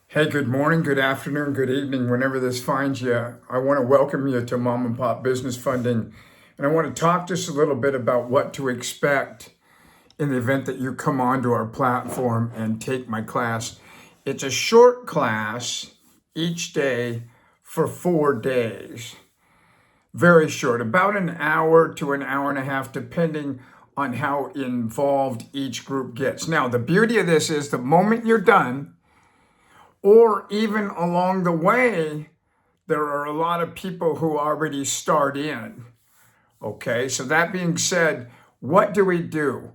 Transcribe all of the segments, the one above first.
Hey, good morning, good afternoon, good evening, whenever this finds you. I want to welcome you to Mom and Pop Business Funding. And I want to talk just a little bit about what to expect in the event that you come onto our platform and take my class. It's a short class each day for 4 days. Very short, about an hour to an hour and a half, depending on how involved each group gets. Now, the beauty of this is the moment you're done, or even along the way, there are a lot of people who already start in. Okay, so that being said, what do we do?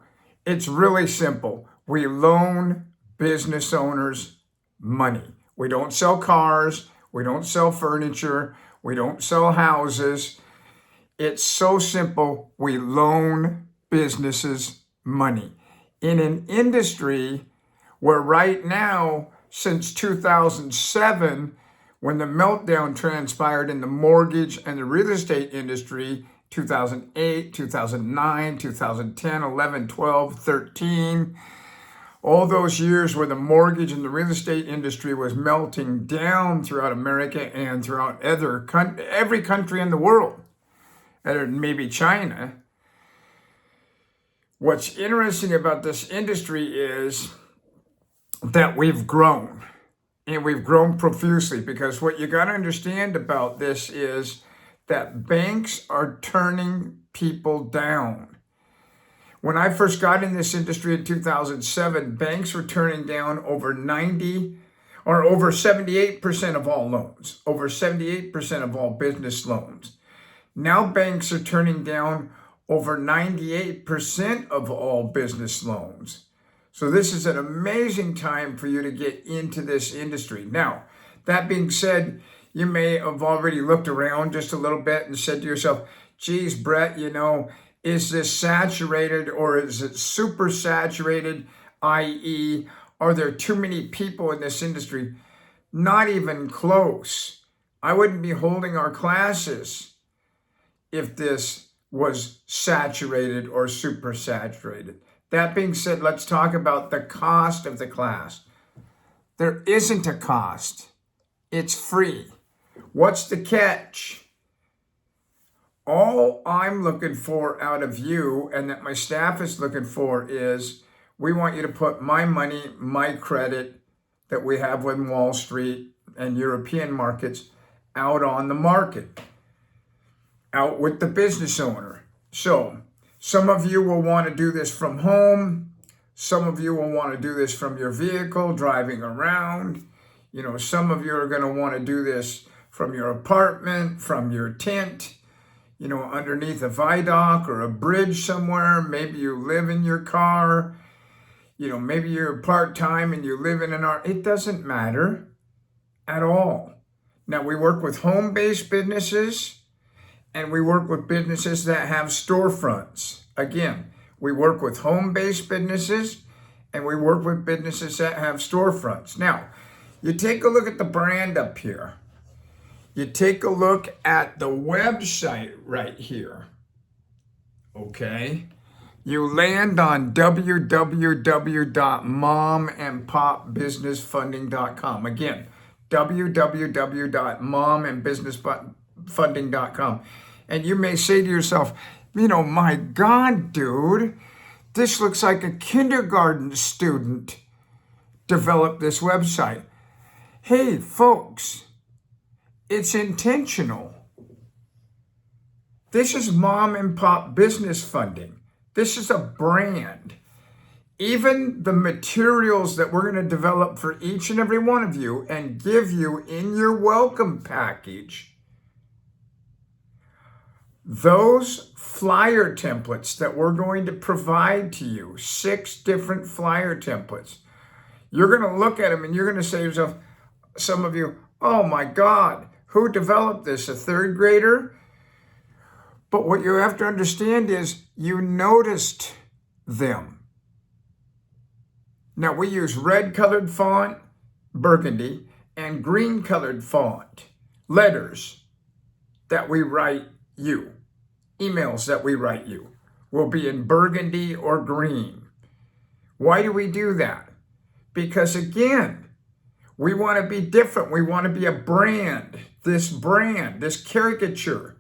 It's really simple. We loan business owners money. We don't sell cars, we don't sell furniture, we don't sell houses. It's so simple. We loan businesses money in an industry where right now, since 2007, when the meltdown transpired in the mortgage and the real estate industry, 2008, 2009, 2010, 11, 12, 13, all those years where the mortgage and the real estate industry was melting down throughout America and throughout every country in the world, and maybe China. What's interesting about this industry is that we've grown, and we've grown profusely, because what you got to understand about this is that banks are turning people down. When I first got in this industry in 2007, banks were turning down over 78% of all loans, over 78% of all business loans. Now banks are turning down over 98% of all business loans. So this is an amazing time for you to get into this industry. Now, that being said, you may have already looked around just a little bit and said to yourself, geez, Bret, is this saturated or is it super saturated, i.e., are there too many people in this industry? Not even close. I wouldn't be holding our classes if this was saturated or super saturated. That being said, let's talk about the cost of the class. There isn't a cost. It's free. What's the catch? All I'm looking for out of you, and that my staff is looking for, is we want you to put my money, my credit that we have with Wall Street and European markets out on the market, out with the business owner. So some of you will want to do this from home. Some of you will want to do this from your vehicle, driving around. Some of you are going to want to do this from your apartment, from your tent, underneath a viaduct or a bridge somewhere. Maybe you live in your car. Maybe you're part-time and you live in it doesn't matter at all. Now, we work with home-based businesses, and we work with businesses that have storefronts. Again, we work with home-based businesses, and we work with businesses that have storefronts. Now, you take a look at the brand up here. You take a look at the website right here. Okay? You land on www.momandpopbusinessfunding.com. Again, www.momandbusinessfunding.com. And you may say to yourself, my God, dude, this looks like a kindergarten student developed this website. Hey, folks, it's intentional. This is Mom and Pop Business Funding. This is a brand. Even the materials that we're going to develop for each and every one of you and give you in your welcome package, those flyer templates that we're going to provide to you, 6 different flyer templates, you're going to look at them and you're going to say to yourself, some of you, oh my God, who developed this, a 3rd grader? But what you have to understand is you noticed them. Now, we use red-colored font, burgundy, and green-colored font, letters that we write you, emails that we write you, will be in burgundy or green. Why do we do that? Because, again, We want to be different. We want to be a brand, this caricature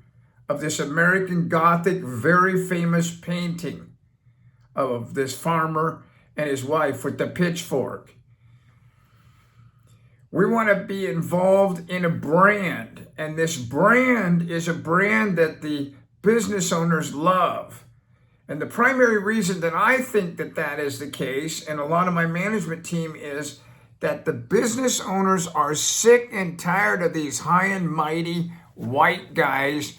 of this American Gothic, very famous painting of this farmer and his wife with the pitchfork. We want to be involved in a brand, and this brand is a brand that the business owners love. And the primary reason that I think that that is the case, and a lot of my management team, is that the business owners are sick and tired of these high and mighty white guys,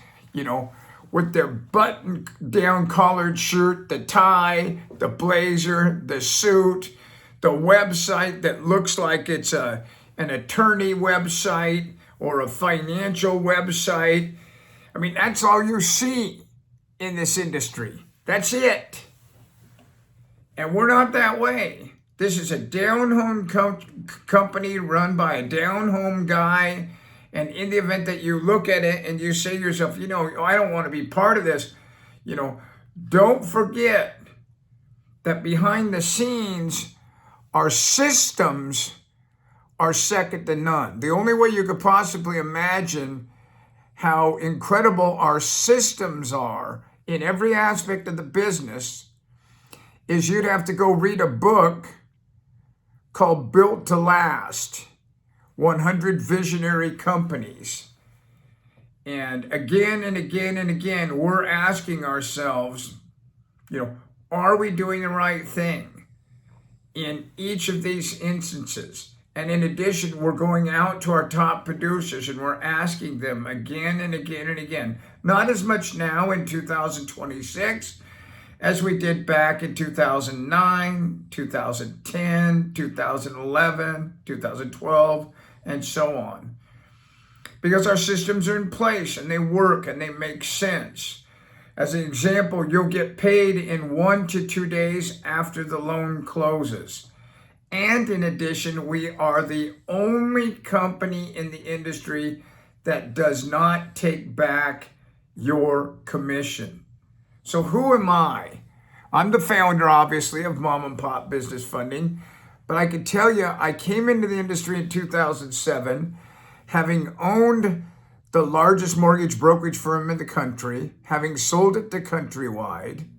with their button-down collared shirt, the tie, the blazer, the suit, the website that looks like it's an attorney website or a financial website. I mean, that's all you see in this industry. That's it. And we're not that way. This is a down-home company run by a down-home guy. And in the event that you look at it and you say to yourself, I don't want to be part of this, don't forget that behind the scenes, our systems are second to none. The only way you could possibly imagine how incredible our systems are in every aspect of the business is you'd have to go read a book called Built to Last, 100 Visionary Companies. And again and again and again, we're asking ourselves, are we doing the right thing in each of these instances? And in addition, we're going out to our top producers and we're asking them again and again and again, not as much now in 2026 as we did back in 2009, 2010, 2011, 2012, and so on. Because our systems are in place and they work and they make sense. As an example, you'll get paid in 1 to 2 days after the loan closes. And in addition, we are the only company in the industry that does not take back your commission. So who am I? I'm the founder, obviously, of Mom and Pop Business Funding. But I can tell you, I came into the industry in 2007, having owned the largest mortgage brokerage firm in the country, having sold it to Countrywide.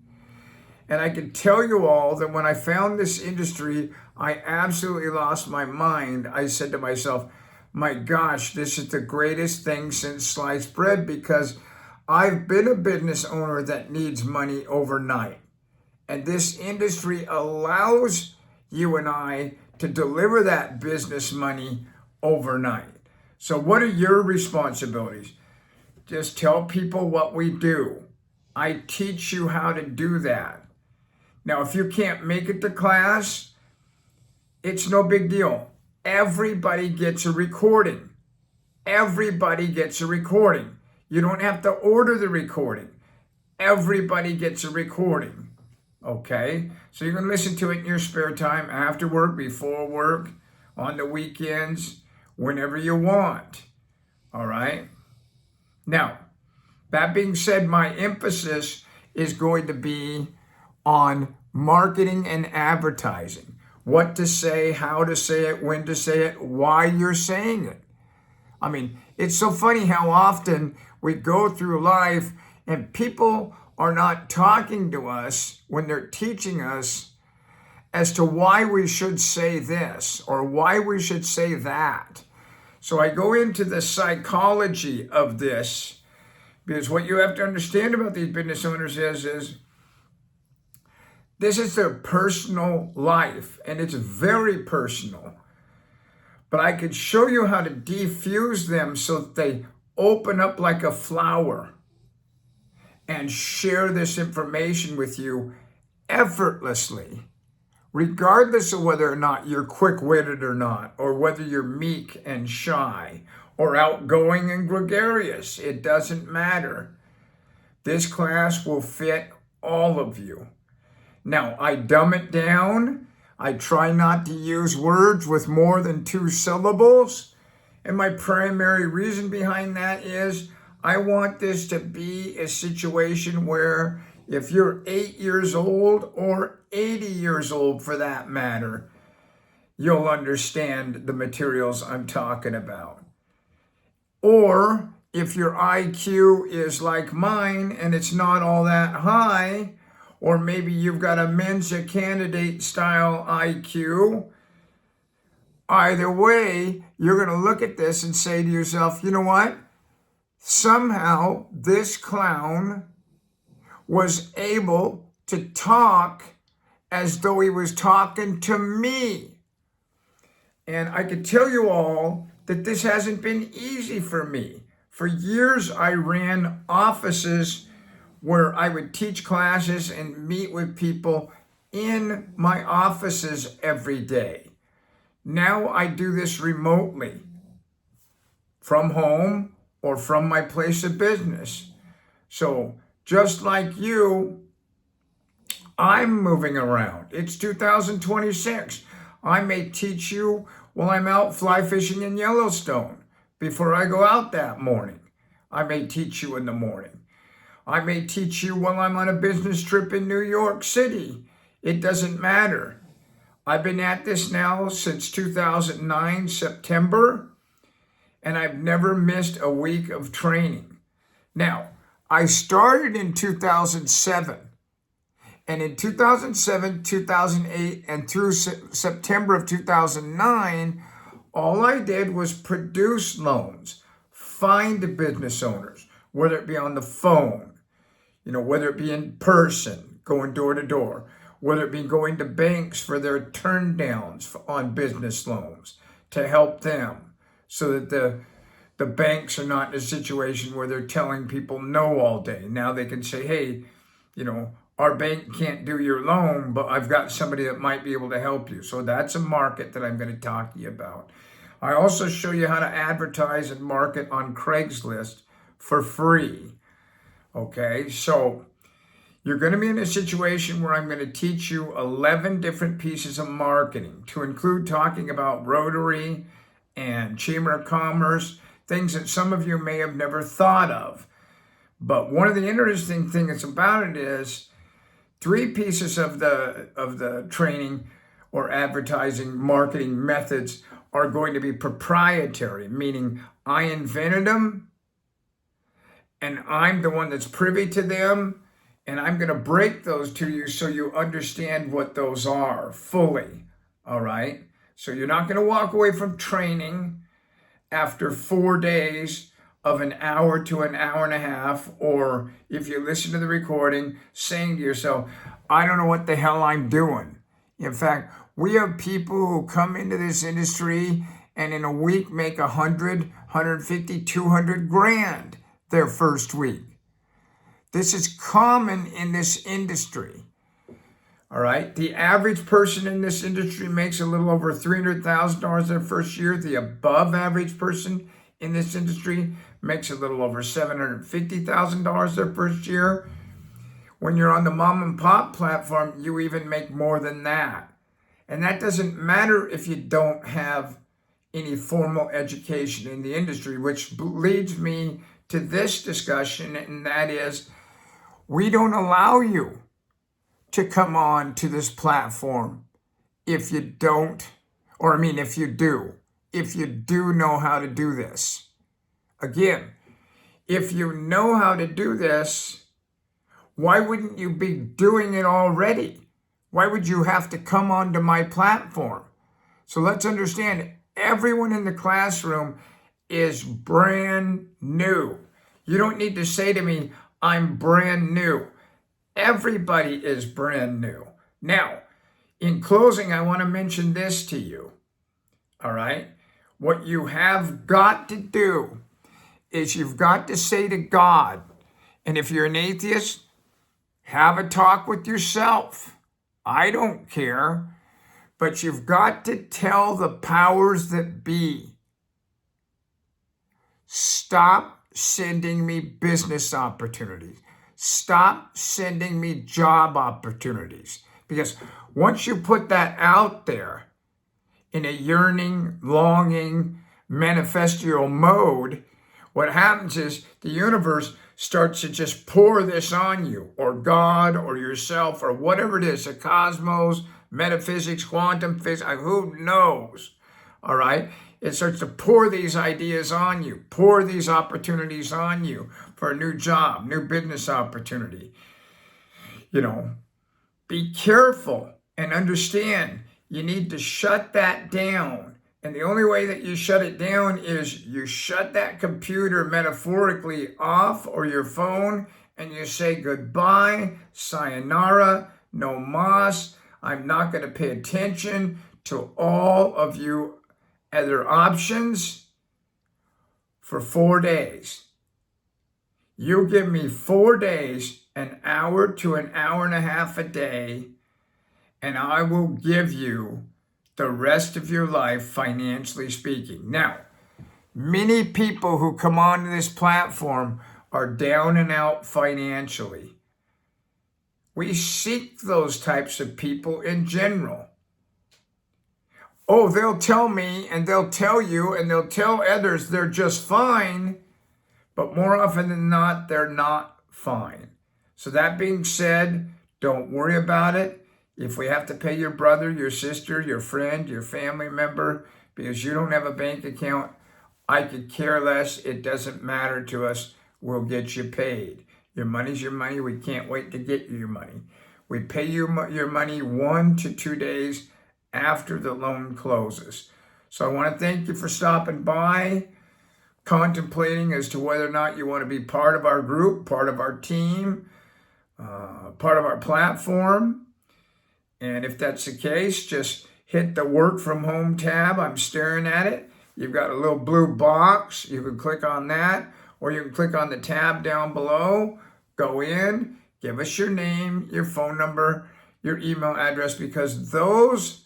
And I can tell you all that when I found this industry, I absolutely lost my mind. I said to myself, my gosh, this is the greatest thing since sliced bread, because I've been a business owner that needs money overnight. And this industry allows you and I to deliver that business money overnight. So what are your responsibilities? Just tell people what we do. I teach you how to do that. Now, if you can't make it to class, it's no big deal. Everybody gets a recording. Everybody gets a recording. You don't have to order the recording. Everybody gets a recording. Okay? So you can listen to it in your spare time, after work, before work, on the weekends, whenever you want. All right? Now, that being said, my emphasis is going to be on marketing and advertising. What to say, how to say it, when to say it, why you're saying it. I mean, it's so funny how often we go through life and people are not talking to us when they're teaching us as to why we should say this or why we should say that. So I go into the psychology of this, because what you have to understand about these business owners is this is their personal life, and it's very personal. But I could show you how to defuse them so that they open up like a flower and share this information with you effortlessly, regardless of whether or not you're quick-witted or not, or whether you're meek and shy, or outgoing and gregarious. It doesn't matter. This class will fit all of you. Now, I dumb it down. I try not to use words with more than 2 syllables. And my primary reason behind that is I want this to be a situation where if you're 8 years old or 80 years old for that matter, you'll understand the materials I'm talking about. Or if your IQ is like mine and it's not all that high, or maybe you've got a Mensa candidate style IQ, either way, you're going to look at this and say to yourself, you know what? Somehow this clown was able to talk as though he was talking to me. And I can tell you all that this hasn't been easy for me. For years, I ran offices where I would teach classes and meet with people in my offices every day. Now I do this remotely from home or from my place of business. So just like you, I'm moving around. It's 2026. I may teach you while I'm out fly fishing in Yellowstone before I go out that morning. I may teach you in the morning. I may teach you while I'm on a business trip in New York City. It doesn't matter. I've been at this now since 2009, September, and I've never missed a week of training. Now, I started in 2007. And in 2007, 2008, and through September of 2009, all I did was produce loans, find business owners, whether it be on the phone, whether it be in person, going door to door, whether it be going to banks for their turndowns on business loans to help them so that the banks are not in a situation where they're telling people no all day. Now they can say, hey, our bank can't do your loan, but I've got somebody that might be able to help you. So that's a market that I'm going to talk to you about. I also show you how to advertise and market on Craigslist for free. Okay, so you're going to be in a situation where I'm going to teach you 11 different pieces of marketing, to include talking about Rotary and Chamber of Commerce, things that some of you may have never thought of. But one of the interesting things about it is 3 pieces of the training or advertising marketing methods are going to be proprietary, meaning I invented them and I'm the one that's privy to them, and I'm going to break those to you so you understand what those are fully, all right? So you're not going to walk away from training after 4 days of an hour to an hour and a half, or if you listen to the recording, saying to yourself, I don't know what the hell I'm doing. In fact, we have people who come into this industry and in a week make 100, 150, 200 grand their first week. This is common in this industry. All right. The average person in this industry makes a little over $300,000 their first year. The above average person in this industry makes a little over $750,000 their first year. When you're on the mom and pop platform, you even make more than that. And that doesn't matter if you don't have any formal education in the industry, which leads me to this discussion, and that is, we don't allow you to come on to this platform if you don't, or if you do know how to do this. Again, if you know how to do this, why wouldn't you be doing it already? Why would you have to come onto my platform? So let's understand, everyone in the classroom is brand new. You don't need to say to me, I'm brand new. Everybody is brand new. Now, in closing, I want to mention this to you. All right? What you have got to do is you've got to say to God, and if you're an atheist, have a talk with yourself. I don't care. But you've got to tell the powers that be, stop sending me business opportunities. Stop sending me job opportunities. Because once you put that out there in a yearning, longing, manifestial mode, what happens is the universe starts to just pour this on you, or God, or yourself, or whatever it is, the cosmos, metaphysics, quantum physics, who knows? All right? It starts to pour these ideas on you, pour these opportunities on you for a new job, new business opportunity. You know, be careful and understand you need to shut that down. And the only way that you shut it down is you shut that computer metaphorically off, or your phone, and you say goodbye, sayonara, no mas. I'm not going to pay attention to all of you other options for 4 days. You give me 4 days, an hour to an hour and a half a day, and I will give you the rest of your life, financially speaking. Now, many people who come onto this platform are down and out financially. We seek those types of people in general. Oh, they'll tell me, and they'll tell you, and they'll tell others they're just fine, but more often than not, they're not fine. So that being said, don't worry about it. If we have to pay your brother, your sister, your friend, your family member, because you don't have a bank account, I could care less. It doesn't matter to us. We'll get you paid. Your money's your money. We can't wait to get you your money. We pay you your money 1 to 2 days after the loan closes. So I want to thank you for stopping by, contemplating as to whether or not you want to be part of our group, part of our team, part of our platform. And if that's the case, just hit the work from home tab. I'm staring at it. You've got a little blue box. You can click on that, or you can click on the tab down below. Go in, give us your name, your phone number, your email address, because those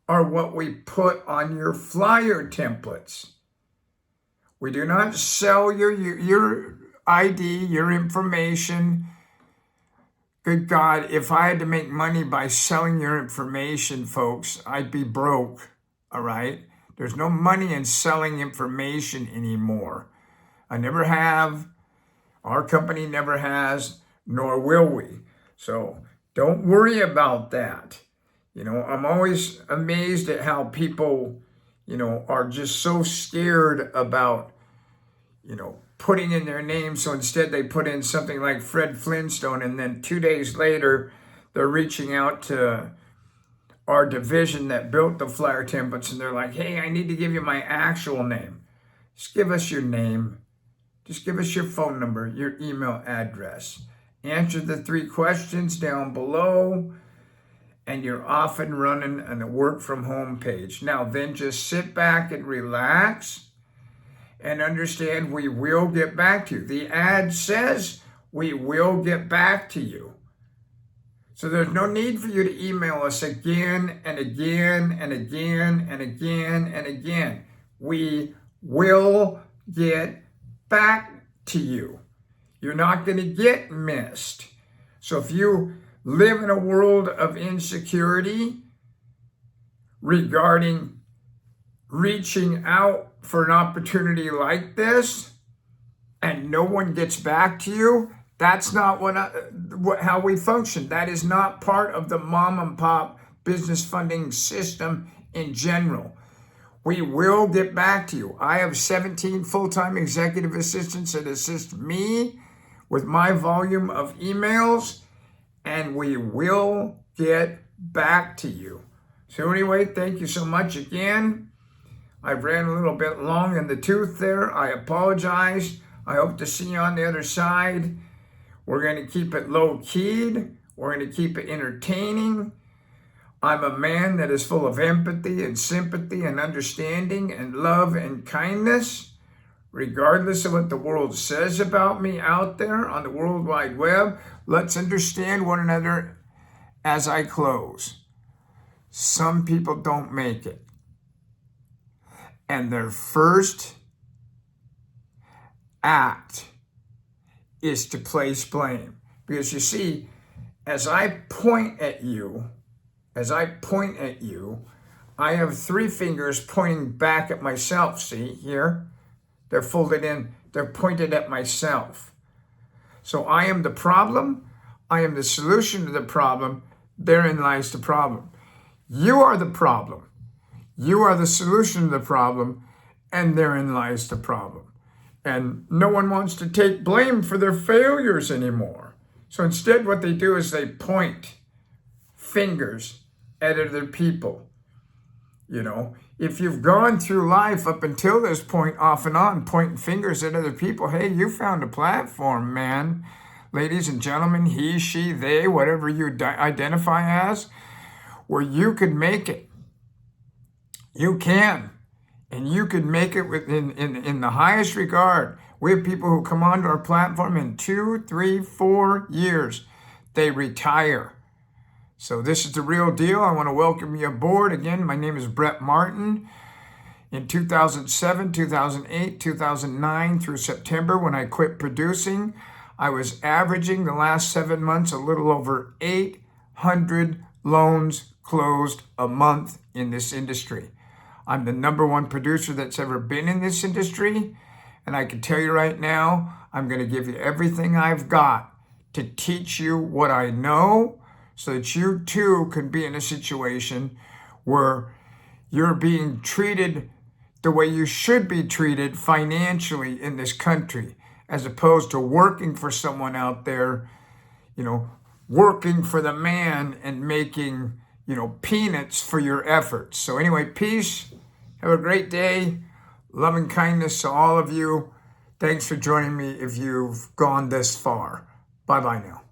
are what we put on your flyer templates. We do not sell your ID, your information. Good God, if I had to make money by selling your information, folks, I'd be broke, all right? There's no money in selling information anymore. I never have. Our company never has, nor will we. So don't worry about that. You know, I'm always amazed at how people, you know, are just so scared about, you know, putting in their name. So instead they put in something like Fred Flintstone, and then 2 days later they're reaching out to our division that built the flyer templates, and they're like, hey, I need to give you my actual name. Just give us your name. Just give us your phone number, your email address. Answer the 3 questions down below, and you're off and running on the work from home page. Now then, just sit back and relax and understand we will get back to you. The ad says we will get back to you. So there's no need for you to email us again and again and again and again and again. We will get back to you. You're not going to get missed. So if you live in a world of insecurity regarding reaching out for an opportunity like this and no one gets back to you, that's not how we function. That is not part of the mom and pop business funding system in general. We will get back to you. I have 17 full-time executive assistants that assist me with my volume of emails, and we will get back to you. So anyway, thank you so much again. I ran a little bit long in the tooth there. I apologize. I hope to see you on the other side. We're going to keep it low-keyed. We're going to keep it entertaining. I'm a man that is full of empathy and sympathy and understanding and love and kindness, regardless of what the world says about me out there on the World Wide Web. Let's understand one another as I close. Some people don't make it. And their first act is to place blame. Because you see, as I point at you, I have 3 fingers pointing back at myself. See here? They're folded in, they're pointed at myself. So I am the problem. I am the solution to the problem. Therein lies the problem. You are the problem. You are the solution to the problem, and therein lies the problem. And no one wants to take blame for their failures anymore. So instead, what they do is they point fingers at other people. You know, if you've gone through life up until this point, off and on, pointing fingers at other people, hey, you found a platform, man. Ladies and gentlemen, he, she, they, whatever you identify as, where you could make it. You can. And you could make it in the highest regard. We have people who come onto our platform in 2, 3, 4 years. They retire. So this is the real deal. I want to welcome you aboard. Again, my name is Bret Martin. In 2007, 2008, 2009 through September, when I quit producing, I was averaging the last 7 months a little over 800 loans closed a month in this industry. I'm the #1 producer that's ever been in this industry. And I can tell you right now, I'm going to give you everything I've got to teach you what I know so that you too can be in a situation where you're being treated the way you should be treated financially in this country, as opposed to working for someone out there, working for the man and making, peanuts for your efforts. So anyway, peace. Have a great day. Love and kindness to all of you. Thanks for joining me if you've gone this far. Bye-bye now.